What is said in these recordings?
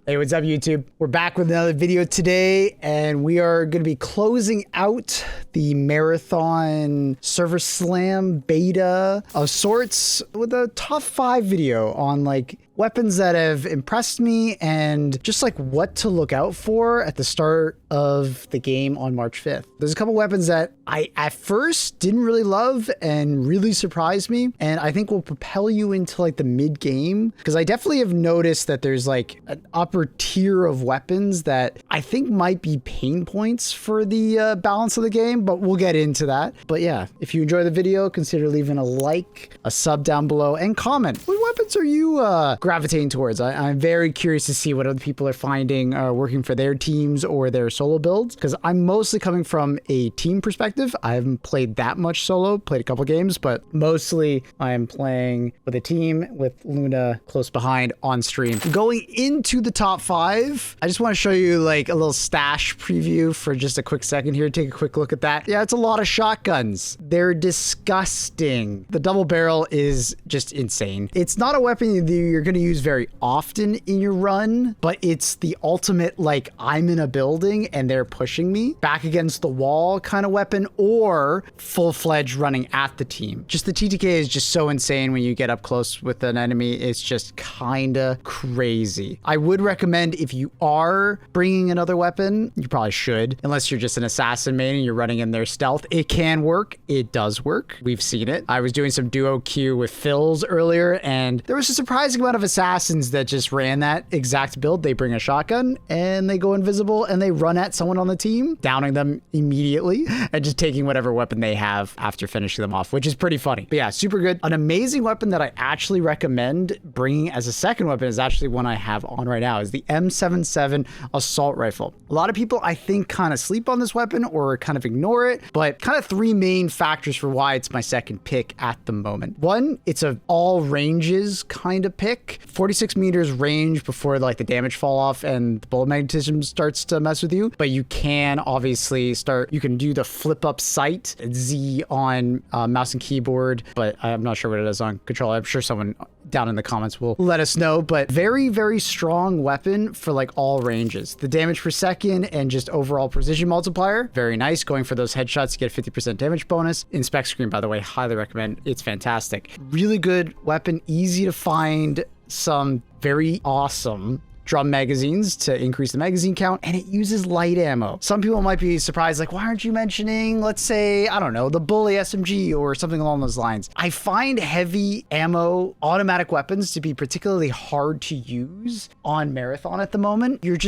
Hey, what's up, YouTube? We're back with another video today, and we are going to be closing out the Marathon Server Slam beta of sorts with a top 5 video on like weapons that have impressed me and just like what to look out for at the start of the game on March 5th. There's a couple weapons that I at first didn't really love and really surprised me, and I think will propel you into like the mid game, because I definitely have noticed that there's like an upper tier of weapons that I think might be pain points for the balance of the game, but we'll get into that. But yeah, if you enjoy the video, consider leaving a like, a sub down below, and comment. What weapons are you gravitating towards? I'm very curious to see what other people are finding working for their teams or their solo builds, because I'm mostly coming from a team perspective. I haven't played that much solo, played a couple games, but mostly I am playing with a team with Luna close behind on stream. Going into the top 5, I just want to show you like a little stash preview for just a quick second here. Take a quick look at that. Yeah, it's a lot of shotguns. They're disgusting. The double barrel is just insane. It's not a weapon that you're going to use very often in your run, but it's the ultimate, like, I'm in a building and they're pushing me back against the wall kind of weapon, or full-fledged running at the team. Just the TTK is just so insane when you get up close with an enemy. It's just kind of crazy. I would recommend, if you are bringing another weapon, you probably should, unless you're just an assassin main and you're running in their stealth. It can work. It does work. We've seen it. I was doing some duo queue with Phil's earlier, and there was a surprising amount of assassins that just ran that exact build. They bring a shotgun and they go invisible and they run at someone on the team, downing them immediately and just taking whatever weapon they have after finishing them off, which is pretty funny. But yeah, super good. An amazing weapon that I actually recommend bringing as a second weapon is actually one I have on right now, is the M77 assault rifle. A lot of people, I think, kind of sleep on this weapon or kind of ignore it, but kind of 3 main factors for why it's my second pick at the moment. One, it's a all ranges kind of pick. 46 meters range before like the damage fall off and the bullet magnetism starts to mess with you, but you can obviously you can do the flip up sight Z on mouse and keyboard, but I'm not sure what it is on controller. I'm sure someone down in the comments will let us know, but very, very strong weapon for like all ranges. The damage per second and just overall precision multiplier, very nice. Going for those headshots, you get a 50% damage bonus. In spec screen, by the way, highly recommend. It's fantastic. Really good weapon, easy to find, some very awesome drum magazines to increase the magazine count, and it uses light ammo. Some people might be surprised, like, why aren't you mentioning, let's say, I don't know, the Bully SMG or something along those lines? I find heavy ammo automatic weapons to be particularly hard to use on Marathon at the moment. Your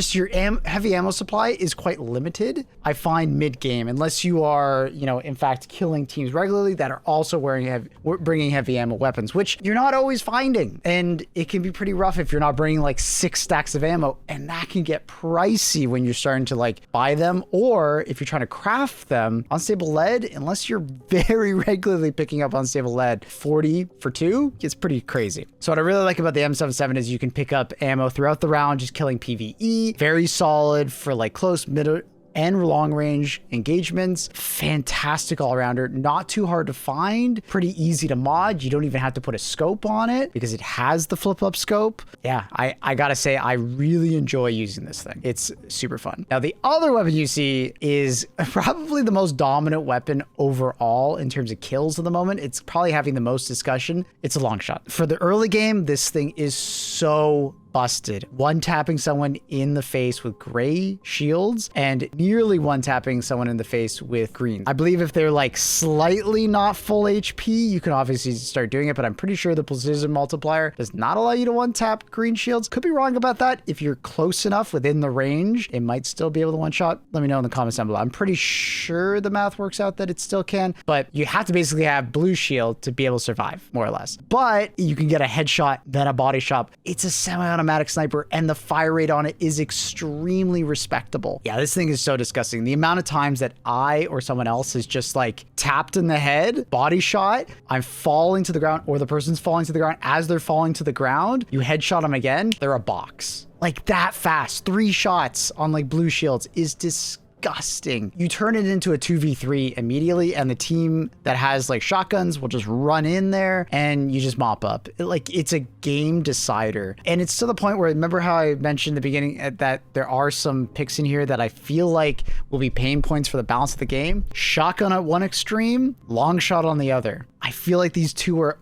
heavy ammo supply is quite limited, I find, mid-game, unless you are, you know, in fact, killing teams regularly that are also bringing heavy ammo weapons, which you're not always finding, and it can be pretty rough if you're not bringing like 6 stacks of ammo, and that can get pricey when you're starting to like buy them, or if you're trying to craft them. Unstable lead, unless you're very regularly picking up unstable lead, 40 for 2 gets pretty crazy. So what I really like about the M77 is you can pick up ammo throughout the round, just killing PvE. Very solid for like close, mid, and long range engagements. Fantastic all-rounder, not too hard to find, pretty easy to mod. You don't even have to put a scope on it because it has the flip-up scope. Yeah, I gotta say, I really enjoy using this thing. It's super fun. Now, the other weapon you see is probably the most dominant weapon overall in terms of kills at the moment. It's probably having the most discussion. It's a long shot. For the early game, this thing is so busted. One-tapping someone in the face with gray shields and nearly one-tapping someone in the face with green. I believe if they're like slightly not full HP, you can obviously start doing it, but I'm pretty sure the precision multiplier does not allow you to one-tap green shields. Could be wrong about that. If you're close enough within the range, it might still be able to one-shot. Let me know in the comments down below. I'm pretty sure the math works out that it still can, but you have to basically have blue shield to be able to survive, more or less. But you can get a headshot, then a body shot. It's a semi-automatic sniper, and the fire rate on it is extremely respectable. Yeah, this thing is so disgusting. The amount of times that I or someone else has just like tapped in the head, body shot, I'm falling to the ground, or the person's falling to the ground. As they're falling to the ground, you headshot them again, they're a box. Like that fast. 3 shots on like blue shields is disgusting. disgusting. You turn it into a 2v3 immediately, and the team that has like shotguns will just run in there and you just mop up. It's a game decider. And it's to the point where, remember how I mentioned in the beginning that there are some picks in here that I feel like will be pain points for the balance of the game? Shotgun at one extreme, long shot on the other. I feel like these two are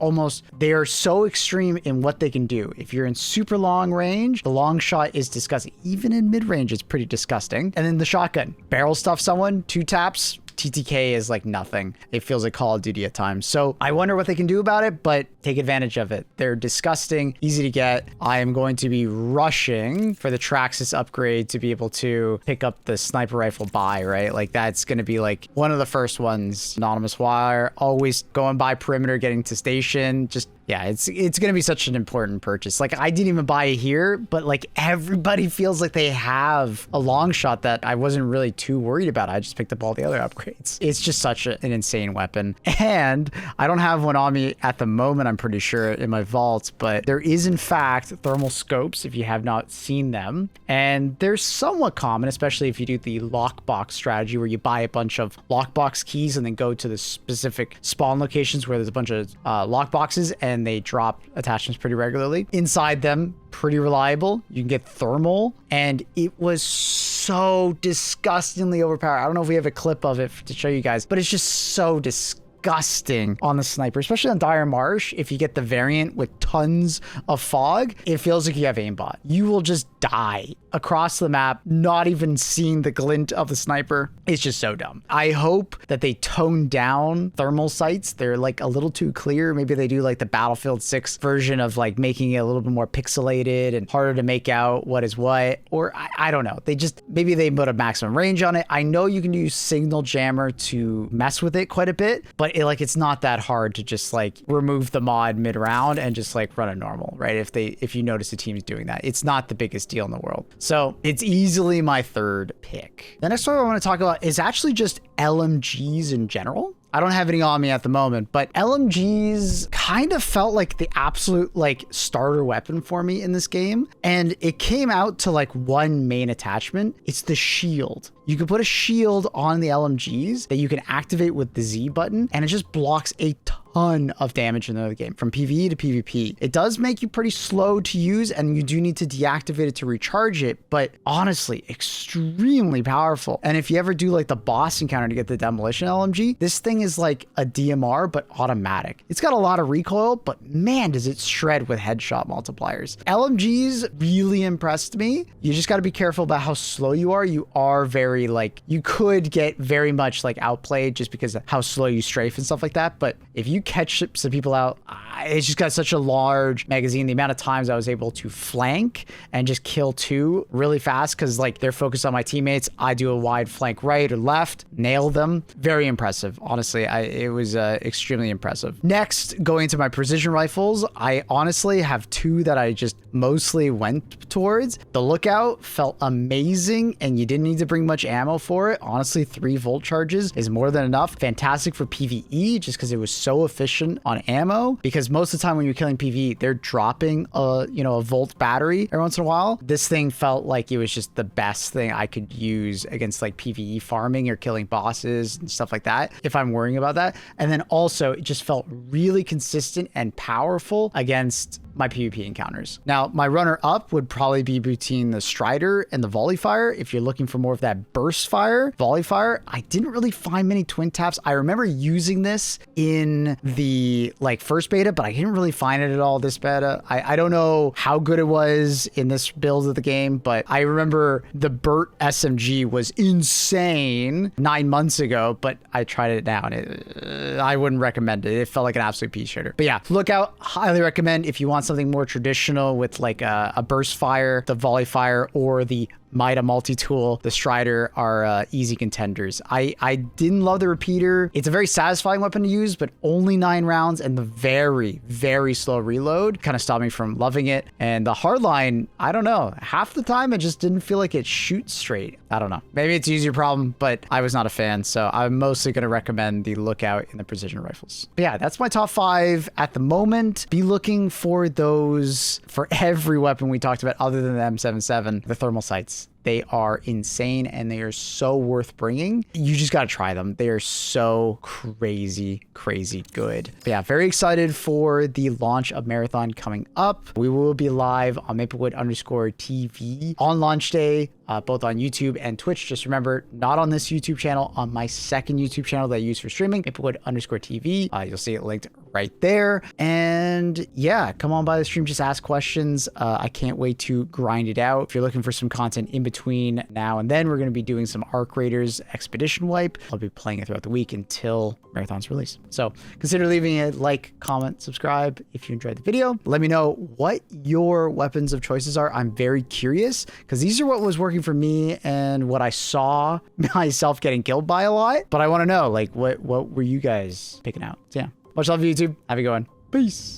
they are so extreme in what they can do. If you're in super long range, the long shot is disgusting. Even in mid range, it's pretty disgusting. And then the shotgun, barrel stuff someone, 2 taps, TTK is like nothing. It feels like Call of Duty at times. So I wonder what they can do about it, but take advantage of it. They're disgusting, easy to get. I am going to be rushing for the Traxxas upgrade to be able to pick up the sniper rifle buy, right? Like that's going to be like one of the first ones. Anonymous wire, always going by perimeter, getting to station, just yeah, it's going to be such an important purchase. Like I didn't even buy it here, but like everybody feels like they have a long shot that I wasn't really too worried about. I just picked up all the other upgrades. It's just such an insane weapon. And I don't have one on me at the moment, I'm pretty sure, in my vault, but there is in fact thermal scopes if you have not seen them. And they're somewhat common, especially if you do the lockbox strategy where you buy a bunch of lockbox keys and then go to the specific spawn locations where there's a bunch of lockboxes and they drop attachments pretty regularly. Inside them, pretty reliable. You can get thermal, and it was so disgustingly overpowered. I don't know if we have a clip of it to show you guys, but it's just so disgusting on the sniper, especially on Dire Marsh. If you get the variant with tons of fog, it feels like you have aimbot. You will just die across the map, not even seeing the glint of the sniper. It's just so dumb. I hope that they tone down thermal sights. They're like a little too clear. Maybe they do like the Battlefield 6 version of like making it a little bit more pixelated and harder to make out what is what, or I don't know. Maybe they put a maximum range on it. I know you can use Signal Jammer to mess with it quite a bit, but it's not that hard to just like remove the mod mid round and just like run a normal, right? If you notice the team's doing that, it's not the biggest deal in the world. So it's easily my third pick. The next one I want to talk about is actually just LMGs in general. I don't have any on me at the moment, but LMGs kind of felt like the absolute like starter weapon for me in this game. And it came out to like one main attachment. It's the shield. You can put a shield on the LMGs that you can activate with the Z button, and it just blocks a ton of damage in the game from PvE to PvP. It does make you pretty slow to use, and you do need to deactivate it to recharge it, but honestly, extremely powerful. And if you ever do like the boss encounter to get the demolition LMG, this thing is like a DMR, but automatic. It's got a lot of recoil, but man, does it shred with headshot multipliers. LMGs really impressed me. You just got to be careful about how slow you are. You are very like, you could get very much like outplayed just because of how slow you strafe and stuff like that. But if you catch some people out, it's just got such a large magazine. The amount of times I was able to flank and just kill 2 really fast because like they're focused on my teammates. I do a wide flank right or left, nail them. Very impressive. Honestly, it was extremely impressive. Next, going to my precision rifles, I honestly have 2 that I just mostly went towards. The Lookout felt amazing, and you didn't need to bring much ammo for it. Honestly, 3 volt charges is more than enough. Fantastic for PvE just because it was so efficient on ammo, because most of the time when you're killing PvE, they're dropping a volt battery every once in a while. This thing felt like it was just the best thing I could use against like PvE farming or killing bosses and stuff like that if I'm worrying about that. And then also it just felt really consistent and powerful against my PvP encounters. Now, my runner up would probably be between the Strider and the Volley Fire. If you're looking for more of that burst fire, Volley Fire, I didn't really find many twin taps. I remember using this in the like first beta, but I didn't really find it at all this beta. I don't know how good it was in this build of the game, but I remember the Burt SMG was insane 9 months ago, but I tried it now and I wouldn't recommend it. It felt like an absolute pea shooter. But yeah, Lookout, highly recommend if you want something more traditional with like a burst fire, the Volley Fire, or the Mida multi-tool. The Strider are easy contenders. I didn't love the repeater. It's a very satisfying weapon to use, but only 9 rounds, and the very, very slow reload kind of stopped me from loving it. And the hardline, I don't know. Half the time, it just didn't feel like it shoots straight. I don't know. Maybe it's a user problem, but I was not a fan. So I'm mostly going to recommend the Lookout in the precision rifles. But yeah, that's my top 5 at the moment. Be looking for those for every weapon we talked about other than the M77, the thermal sights. They are insane and they are so worth bringing. You just got to try them. They are so crazy, crazy good. But yeah, very excited for the launch of Marathon coming up. We will be live on Maplewood_TV on launch day, both on YouTube and Twitch. Just remember, not on this YouTube channel, on my second YouTube channel that I use for streaming, Maplewood_TV. You'll see it linked right there. And yeah, come on by the stream, just ask questions. I can't wait to grind it out. If you're looking for some content in between now and then, we're going to be doing some Arc Raiders Expedition Wipe. I'll be playing it throughout the week until Marathon's release. So consider leaving a like, comment, subscribe if you enjoyed the video. Let me know what your weapons of choices are. I'm very curious because these are what was working for me and what I saw myself getting killed by a lot. But I want to know, like, what were you guys picking out? So yeah, much love, YouTube. Have a good one. Peace.